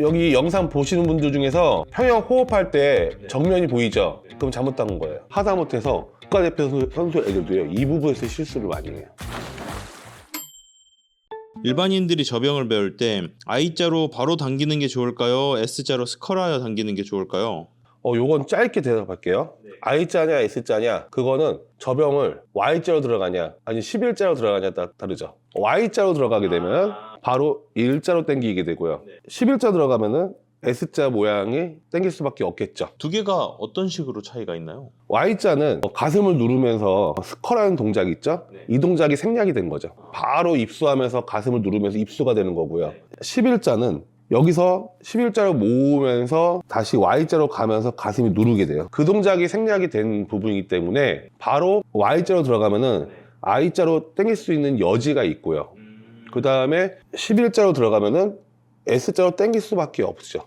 여기 영상 보시는 분들 중에서 평영 호흡할 때 정면이 보이죠? 그럼 잘못한 거예요. 하다못해서 국가대표 선수 애들도요, 이 부분에서 실수를 많이 해요. 일반인들이 저병을 배울 때 I자로 바로 당기는 게 좋을까요? S자로 스컬하여 당기는 게 좋을까요? 요건 짧게 대답할게요. I자냐 S자냐, 그거는 저병을 Y자로 들어가냐 아니 11자로 들어가냐 다르죠. Y자로 들어가게 되면 바로 일자로 당기게 되고요. 11자 들어가면은 S자 모양이 당길 수밖에 없겠죠. 두 개가 어떤 식으로 차이가 있나요? Y자는 가슴을 누르면서 스컬하는 동작이 있죠? 이 동작이 생략이 된 거죠. 바로 입수하면서 가슴을 누르면서 입수가 되는 거고요. 11자는 여기서 11자로 모으면서 다시 Y자로 가면서 가슴이 누르게 돼요. 그 동작이 생략이 된 부분이기 때문에 바로 Y자로 들어가면은 I자로 당길 수 있는 여지가 있고요. 그 다음에 11자로 들어가면은 S자로 당길 수밖에 없죠.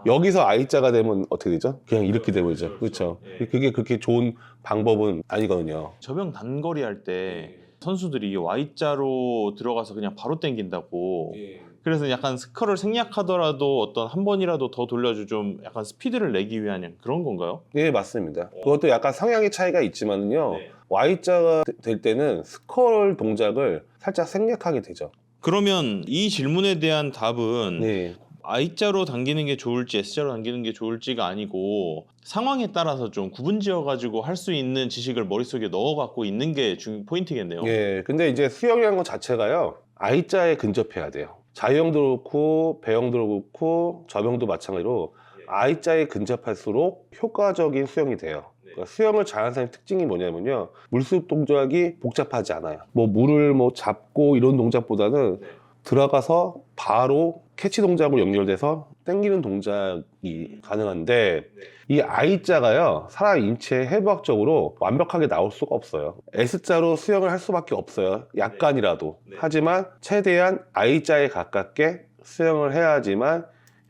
여기서 I자가 되면 어떻게 되죠? 그냥 이렇게 되버리죠. 그렇죠. 그게 그렇게 좋은 방법은 아니거든요. 저병 단거리 할 때 선수들이 Y자로 들어가서 그냥 바로 당긴다고. 그래서 약간 스컬을 생략하더라도 어떤 한 번이라도 더 돌려주 좀 약간 스피드를 내기 위한 그런 건가요? 네, 맞습니다. 그것도 약간 성향의 차이가 있지만요. Y자가 될 때는 스컬 동작을 살짝 생략하게 되죠. 그러면 이 질문에 대한 답은 네. I자로 당기는 게 좋을지 S자로 당기는 게 좋을지가 아니고 상황에 따라서 좀 구분지어 가지고 할 수 있는 지식을 머릿속에 넣어 갖고 있는 게 포인트겠네요. 예. 근데 이제 수영이라는 것 자체가요, I자에 근접해야 돼요. 자유형도 그렇고 배영도 그렇고 저병도 마찬가지로 I자에 근접할수록 효과적인 수영이 돼요. 그러니까 수영을 잘하는 사람의 특징이 뭐냐면요, 물수업 동작이 복잡하지 않아요. 뭐 물을 잡고 이런 동작보다는 들어가서 바로 캐치 동작으로 연결돼서 당기는 동작이 가능한데, 이 I자가요, 사람 인체 해부학적으로 완벽하게 나올 수가 없어요. S자로 수영을 할 수밖에 없어요, 약간이라도. 하지만 최대한 I자에 가깝게 수영을 해야지만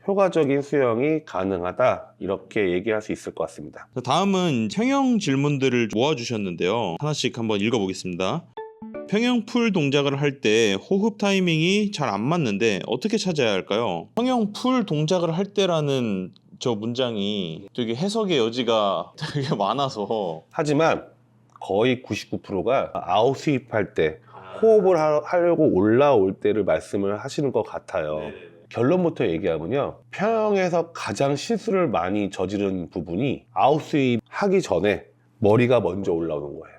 효과적인 수영이 가능하다, 이렇게 얘기할 수 있을 것 같습니다. 다음은 평영 질문들을 모아주셨는데요. 하나씩 한번 읽어보겠습니다. 평영 풀 동작을 할 때 호흡 타이밍이 잘 안 맞는데 어떻게 찾아야 할까요? 평영 풀 동작을 할 때라는 저 문장이 되게 해석의 여지가 되게 많아서. 하지만 거의 99%가 아웃스윕할 때 호흡을 하려고 올라올 때를 말씀을 하시는 것 같아요. 결론부터 얘기하면요, 평영에서 가장 실수를 많이 저지른 부분이 아웃스윕 하기 전에 머리가 먼저 올라오는 거예요.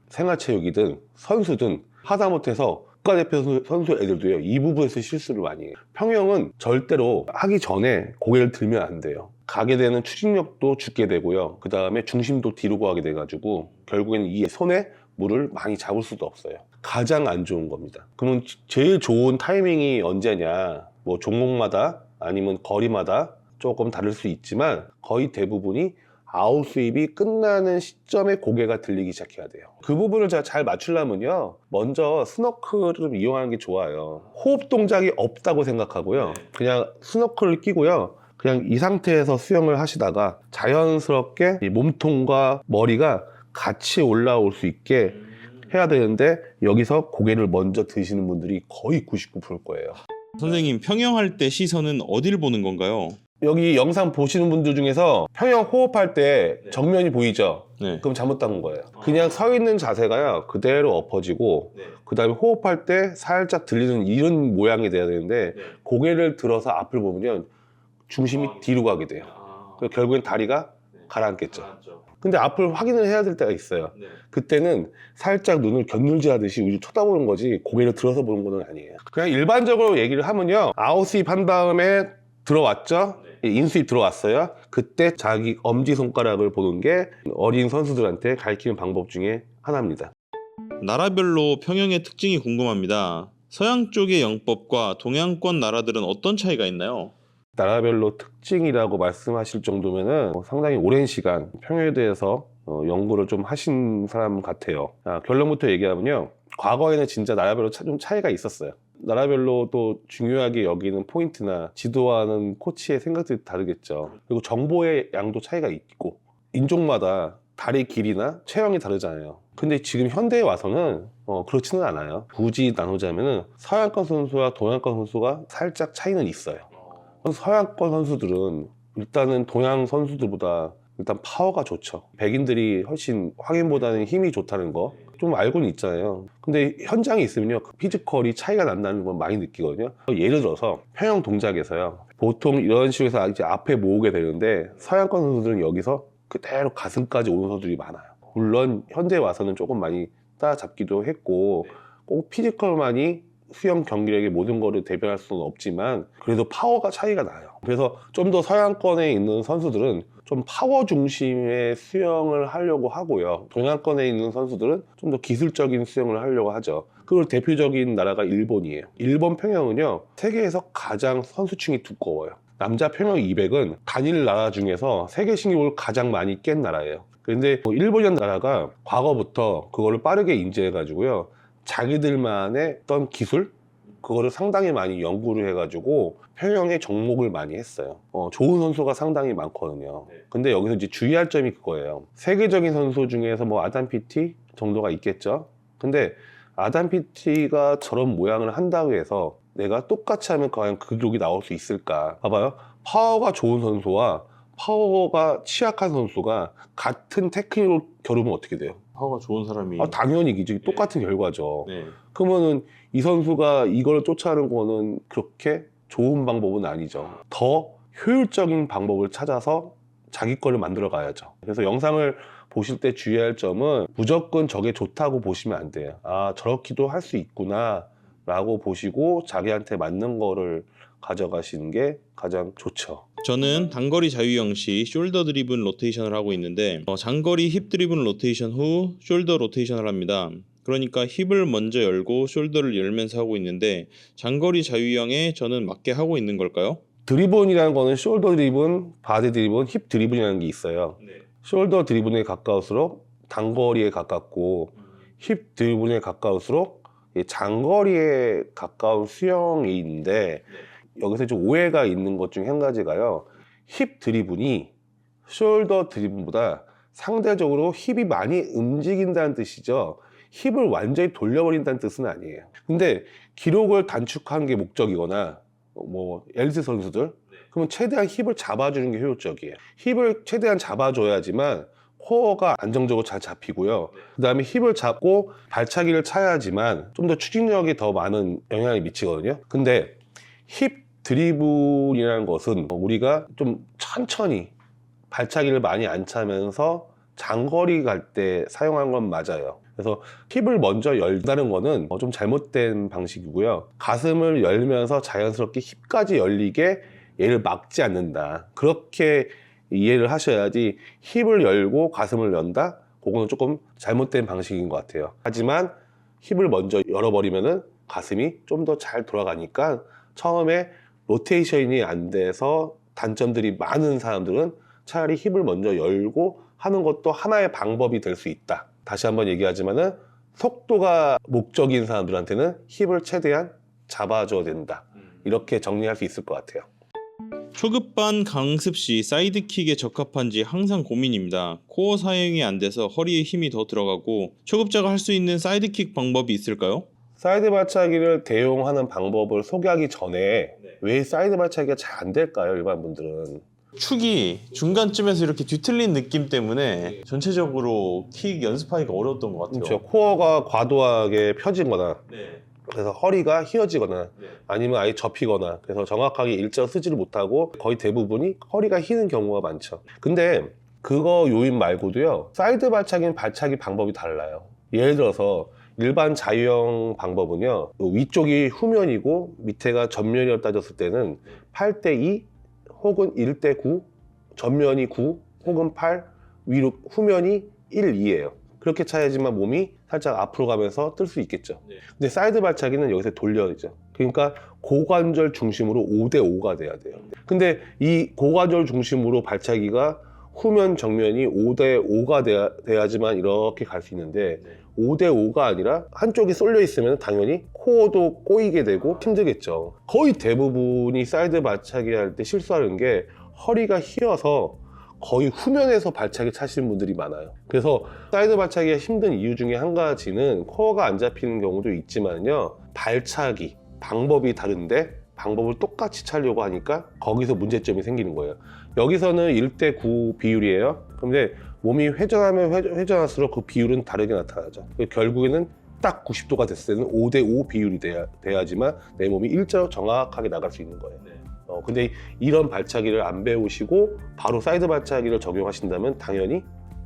생활체육이든 선수든 하다못해서 국가대표 선수 애들도요, 이 부분에서 실수를 많이 해요. 평영은 절대로 하기 전에 고개를 들면 안 돼요. 가게 되는 추진력도 죽게 되고요, 그 다음에 중심도 뒤로 가게 돼가지고 결국에는 이 손에 물을 많이 잡을 수도 없어요. 가장 안 좋은 겁니다. 그러면 제일 좋은 타이밍이 언제냐, 뭐 종목마다 아니면 거리마다 조금 다를 수 있지만 거의 대부분이 아웃스윕이 끝나는 시점에 고개가 들리기 시작해야 돼요. 그 부분을 제가 잘 맞추려면요, 먼저 스너클을 좀 이용하는 게 좋아요. 호흡 동작이 없다고 생각하고요, 그냥 스너클을 끼고요, 그냥 이 상태에서 수영을 하시다가 자연스럽게 이 몸통과 머리가 같이 올라올 수 있게 해야 되는데, 여기서 고개를 먼저 드시는 분들이 거의 99%일 거예요. 선생님, 평영할 때 시선은 어디를 보는 건가요? 여기 영상 보시는 분들 중에서 평영 호흡할 때 정면이 보이죠? 네. 그럼 잘못한 거예요. 그냥 서 있는 자세가요, 그대로 엎어지고 그 다음에 호흡할 때 살짝 들리는 이런 모양이 돼야 되는데, 고개를 들어서 앞을 보면 중심이 뒤로 가게 돼요. 그래서 결국엔 다리가 가라앉겠죠. 근데 앞을 확인을 해야 될 때가 있어요. 그때는 살짝 눈을 겨눌지 하듯이 우리 쳐다보는 거지, 고개를 들어서 보는 건 아니에요. 그냥 일반적으로 얘기를 하면요, 아웃스윕 한 다음에 들어왔죠? 인수입 들어왔어요. 그때 자기 엄지손가락을 보는 게 어린 선수들한테 가르치는 방법 중에 하나입니다. 나라별로 평영의 특징이 궁금합니다. 서양 쪽의 영법과 동양권 나라들은 어떤 차이가 있나요? 나라별로 특징이라고 말씀하실 정도면은 상당히 오랜 시간 평영에 대해서 연구를 좀 하신 사람 같아요. 결론부터 얘기하면요, 과거에는 진짜 나라별로 좀 차이가 있었어요. 나라별로 또 중요하게 여기는 포인트나 지도하는 코치의 생각들이 다르겠죠. 그리고 정보의 양도 차이가 있고, 인종마다 다리 길이나 체형이 다르잖아요. 근데 지금 현대에 와서는 그렇지는 않아요. 굳이 나누자면은 서양권 선수와 동양권 선수가 살짝 차이는 있어요. 서양권 선수들은 일단은 동양 선수들보다 일단 파워가 좋죠. 백인들이 훨씬 확인보다는 힘이 좋다는 거 좀 알고는 있잖아요. 근데 현장에 있으면요, 그 피지컬이 차이가 난다는 걸 많이 느끼거든요. 예를 들어서 평영 동작에서요, 보통 이런 식으로 해서 이제 앞에 모으게 되는데 서양권 선수들은 여기서 그대로 가슴까지 오는 선수들이 많아요. 물론 현대 와서는 조금 많이 따라잡기도 했고 꼭 피지컬만이 수영 경기력의 모든 거를 대변할 수는 없지만 그래도 파워가 차이가 나요. 그래서 좀 더 서양권에 있는 선수들은 좀 파워 중심의 수영을 하려고 하고요. 동양권에 있는 선수들은 좀 더 기술적인 수영을 하려고 하죠. 그걸 대표적인 나라가 일본이에요. 일본 평영은요, 세계에서 가장 선수층이 두꺼워요. 남자 평영 200은 단일 나라 중에서 세계 신기록을 가장 많이 깬 나라예요. 그런데 일본이라는 나라가 과거부터 그거를 빠르게 인지해가지고요, 자기들만의 어떤 기술? 그거를 상당히 많이 연구를 해가지고 평영에 접목을 많이 했어요. 좋은 선수가 상당히 많거든요. 근데 여기서 이제 주의할 점이 그거예요. 세계적인 선수 중에서 뭐 아담 피티 정도가 있겠죠. 근데 아담 피티가 저런 모양을 한다고 해서 내가 똑같이 하면 과연 그 기록이 나올 수 있을까? 봐봐요. 파워가 좋은 선수와 파워가 취약한 선수가 같은 테크닉을 겨루면 어떻게 돼요? 파워가 좋은 사람이 당연히 이제 똑같은 결과죠. 네. 그러면은 이 선수가 이걸 쫓아가는 거는 그렇게 좋은 방법은 아니죠. 더 효율적인 방법을 찾아서 자기 거를 만들어 가야죠. 그래서 영상을 보실 때 주의할 점은 무조건 저게 좋다고 보시면 안 돼요. 아, 저렇게도 할 수 있구나 라고 보시고 자기한테 맞는 거를 가져가시는 게 가장 좋죠. 저는 단거리 자유형 시 숄더 드리븐 로테이션을 하고 있는데 장거리 힙 드리븐 로테이션 후 숄더 로테이션을 합니다. 그러니까 힙을 먼저 열고 숄더를 열면서 하고 있는데 장거리 자유형에 저는 맞게 하고 있는 걸까요? 드리븐이라는 거는 숄더 드리븐, 바디 드리븐, 힙 드리븐이라는 게 있어요. 숄더 드리븐에 가까울수록 단거리에 가깝고 힙 드리븐에 가까울수록 장거리에 가까운 수영인데 여기서 좀 오해가 있는 것 중 한 가지가요, 힙 드리븐이 숄더 드리븐보다 상대적으로 힙이 많이 움직인다는 뜻이죠. 힙을 완전히 돌려버린다는 뜻은 아니에요. 근데 기록을 단축하는 게 목적이거나 뭐 엘리트 선수들 그러면 최대한 힙을 잡아주는 게 효율적이에요. 힙을 최대한 잡아줘야지만 코어가 안정적으로 잘 잡히고요. 그 다음에 힙을 잡고 발차기를 차야지만 좀 더 추진력이 더 많은 영향을 미치거든요. 근데 힙 드리블이라는 것은 우리가 좀 천천히 발차기를 많이 안 차면서 장거리 갈 때 사용한 건 맞아요. 그래서 힙을 먼저 열다는 거는 좀 잘못된 방식이고요. 가슴을 열면서 자연스럽게 힙까지 열리게 얘를 막지 않는다. 그렇게 이해를 하셔야지 힙을 열고 가슴을 연다? 그거는 조금 잘못된 방식인 것 같아요. 하지만 힙을 먼저 열어버리면은 가슴이 좀 더 잘 돌아가니까 처음에 로테이션이 안 돼서 단점들이 많은 사람들은 차라리 힙을 먼저 열고 하는 것도 하나의 방법이 될 수 있다. 다시 한번 얘기하지만은 속도가 목적인 사람들한테는 힙을 최대한 잡아줘야 된다. 이렇게 정리할 수 있을 것 같아요. 초급반 강습 시 사이드킥에 적합한지 항상 고민입니다. 코어 사용이 안 돼서 허리에 힘이 더 들어가고 초급자가 할 수 있는 사이드킥 방법이 있을까요? 사이드 발차기를 대용하는 방법을 소개하기 전에 왜 사이드 발차기가 잘 안 될까요? 일반 분들은. 축이 중간쯤에서 이렇게 뒤틀린 느낌 때문에 전체적으로 킥 연습하기가 어려웠던 것 같아요. 그렇죠. 코어가 과도하게 펴지거나 그래서 허리가 휘어지거나 아니면 아예 접히거나 그래서 정확하게 일자로 쓰지를 못하고 거의 대부분이 허리가 휘는 경우가 많죠. 근데 그거 요인 말고도요, 사이드 발차기는 발차기 방법이 달라요. 예를 들어서 일반 자유형 방법은요, 위쪽이 후면이고 밑에가 전면이라고 따졌을 때는 8:2 혹은 1:9, 전면이 9 혹은 8, 위로 후면이 1, 2예요. 그렇게 차야지만 몸이 살짝 앞으로 가면서 뜰 수 있겠죠. 근데 사이드 발차기는 여기서 돌려야죠. 그러니까 고관절 중심으로 5:5가 돼야 돼요. 근데 이 고관절 중심으로 발차기가 후면 정면이 5:5가 돼야지만 이렇게 갈 수 있는데 5:5가 아니라 한쪽이 쏠려 있으면 당연히 코어도 꼬이게 되고 힘들겠죠. 거의 대부분이 사이드 발차기 할 때 실수하는 게 허리가 휘어서 거의 후면에서 발차기 차시는 분들이 많아요. 그래서 사이드 발차기가 힘든 이유 중에 한 가지는 코어가 안 잡히는 경우도 있지만요, 발차기 방법이 다른데 방법을 똑같이 차려고 하니까 거기서 문제점이 생기는 거예요. 여기서는 1대9 비율이에요. 근데 몸이 회전하면 회전할수록 그 비율은 다르게 나타나죠. 결국에는 딱 90도가 됐을 때는 5대5 비율이 돼야지만 내 몸이 일자로 정확하게 나갈 수 있는 거예요. 근데 이런 발차기를 안 배우시고 바로 사이드 발차기를 적용하신다면 당연히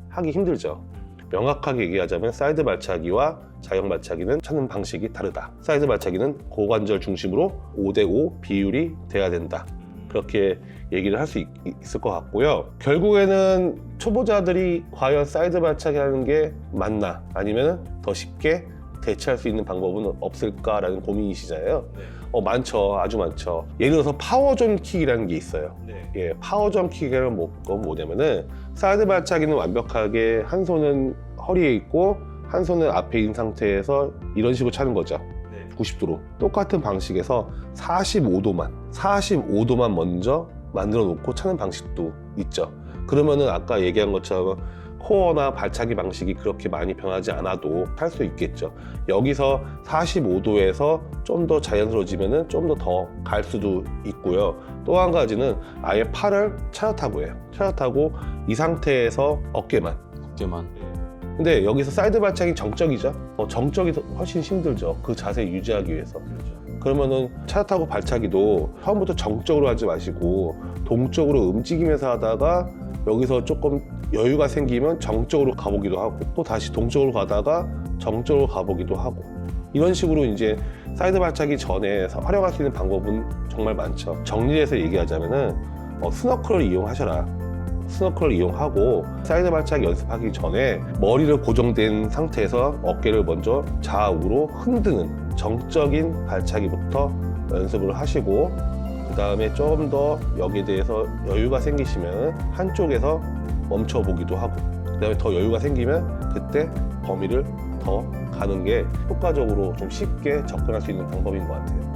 하기 힘들죠. 명확하게 얘기하자면 사이드 발차기와 자형 발차기는 차는 방식이 다르다. 사이드 발차기는 고관절 중심으로 5대5 비율이 돼야 된다. 그렇게 얘기를 할 수 있을 것 같고요. 결국에는 초보자들이 과연 사이드 발차기 하는 게 맞나, 아니면 더 쉽게 대체할 수 있는 방법은 없을까라는 고민이시잖아요. 많죠. 아주 많죠. 예를 들어서 파워존 킥이라는 게 있어요. 예, 파워존 킥은 뭐냐면은 사이드 발차기는 완벽하게 한 손은 허리에 있고 한 손은 앞에 있는 상태에서 이런 식으로 차는 거죠. 90도로. 똑같은 방식에서 45도만 먼저 만들어 놓고 차는 방식도 있죠. 그러면은 아까 얘기한 것처럼 코어나 발차기 방식이 그렇게 많이 변하지 않아도 탈 수 있겠죠. 여기서 45도에서 좀 더 자연스러워지면은 좀 더 갈 수도 있고요. 또 한 가지는 아예 팔을 차렷하고 해요. 차렷하고 이 상태에서 어깨만. 근데 여기서 사이드 발차기 정적이죠. 정적이 훨씬 힘들죠. 그 자세 유지하기 위해서. 그러면은 차렷하고 발차기도 처음부터 정적으로 하지 마시고 동적으로 움직이면서 하다가 여기서 조금 여유가 생기면 정적으로 가보기도 하고 또 다시 동적으로 가다가 정적으로 가보기도 하고 이런 식으로 이제 사이드 발차기 전에 활용할 수 있는 방법은 정말 많죠. 정리해서 얘기하자면은 스너클을 이용하셔라. 스너클을 이용하고 사이드 발차기 연습하기 전에 머리를 고정된 상태에서 어깨를 먼저 좌우로 흔드는 정적인 발차기부터 연습을 하시고 그 다음에 좀 더 여기에 대해서 여유가 생기시면 한쪽에서 멈춰보기도 하고 그 다음에 더 여유가 생기면 그때 범위를 더 가는 게 효과적으로 좀 쉽게 접근할 수 있는 방법인 것 같아요.